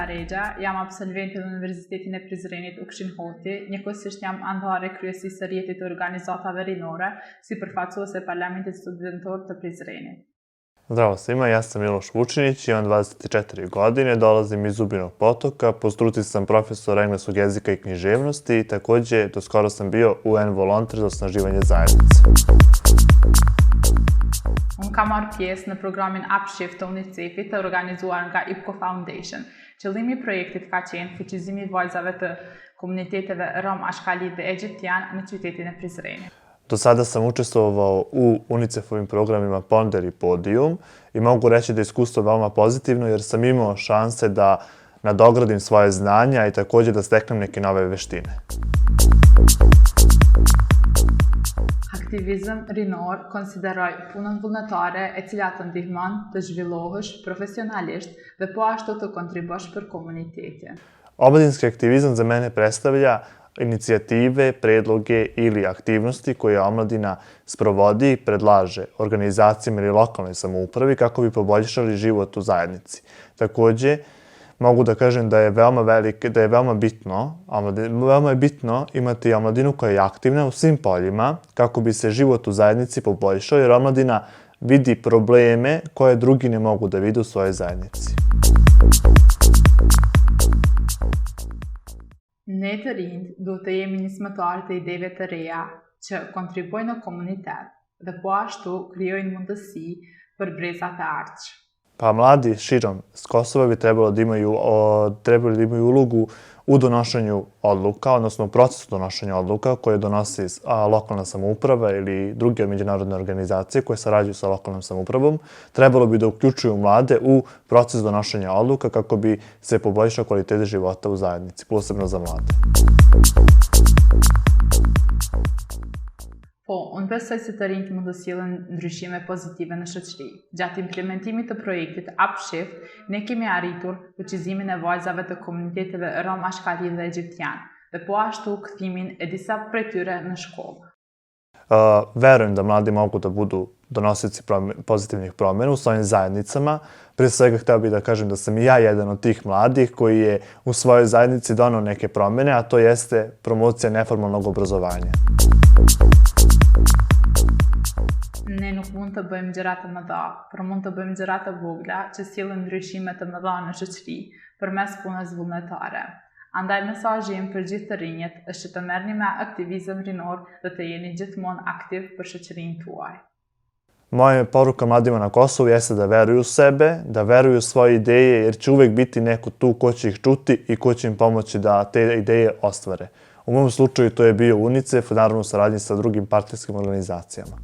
Regja, jam absolvente në Universitetin e Prizrenit Ukshin Hoti, njëkohësisht jam anëtare kryesisë së rjetit të organizatave rinore, si përfaqësuese e Parlamentit Studentor të Prizrenit. Zdravo svima, ja sam Miloš Vučinić, imam 24 godine, dolazim iz Zubinog Potoka, po struci sam profesor engleskog jezika i književnosti i također doskoro sam bio UN volonter za osnaživanje zajednice. Unë kam marrë pjesë në programin Upshift të UNICEF-it të organizuar nga IPCO Foundation. Qëllimi i projektit ka qenë fuqizimi i vajzave të komuniteteve rom, ashkali dhe egjiptian në qytetin e Prizrenit. Do sada sam učestvovao u UNICEF-ovim programima Ponder i Podium i mogu reći da je iskustvo veoma pozitivno jer sam imao šanse da nadogradim svoje znanja i također da steknem neke nove veštine. Aktivizëm rinor konsideroj punën vullnetare e cila të ndihmon të zhvillohesh profesionalisht dhe po ashtu të kontribosh për komunitetin. Omladinski aktivizam za mene predstavlja inicijative, predloge ili aktivnosti koje omladina sprovodi i predlaže organizacijama ili lokalnoj samoupravi kako bi poboljšali život u zajednici. Također, mogu da kažem da je veoma bitno imati omladinu koja je aktivna u svim poljima kako bi se život u zajednici poboljšao jer omladina vidi probleme koje drugi ne mogu da vide u svojoj zajednici. Ne të rinjt duhet të jemi nismëtarë të ideve të reja që kontribojnë në komunitet dhe po ashtu krijojnë mundësi për brezat e ardhshme. Pa mladi širom s Kosova bi trebali da imaju ulogu u donošenju odluka, odnosno u procesu donošenja odluka koje donosi lokalna samouprava ili druge međunarodne organizacije koje sarađuju sa lokalnom samoupravom. Trebalo bi da uključuju mlade u proces donošenja odluka kako bi se poboljšao kvalitet života u zajednici, posebno za mlade. Po, unë besoj se të rinjt mund të sjellin ndryshime pozitive në shoqëri. Gjatë implementimit të projektit Upshift, ne kemi arritur fuqizimin e vajzave të komuniteteve rom, ashkali dhe egjiptian, dhe po ashtu kthimin e disa prej tyre në shkollë. Verujem da mladi mogu da budu donosioci pozitivnih promjena u svojim zajednicama. Prije svega hteo bih da kažem da sam i ja jedan od tih mladih koji je u svojoj zajednici doneo neke promjene, a to jeste promocija neformalnog obrazovanja. Ne nuk mund të bëjmë gjëra të mëdha, por mund të bëjmë gjëra të vogla që sjellin ndryshime të mëdha në shoqëri përmes punës vullnetare. Andaj mesazhi im për gjithë të rinjët është që të merrni me aktivizëm rinor dhe të jeni gjithmonë aktiv për shoqërinë tuaj. Moja poruka mladima na Kosovu jeste da veruju u sebe, da veruju u svoje ideje jer će uvek biti neko tu ko će ih čuti i ko će im pomoći da te ideje ostvare. U mom slučaju to je bio UNICEF, naravno u saradnji sa drugim partnerskim organizacijama.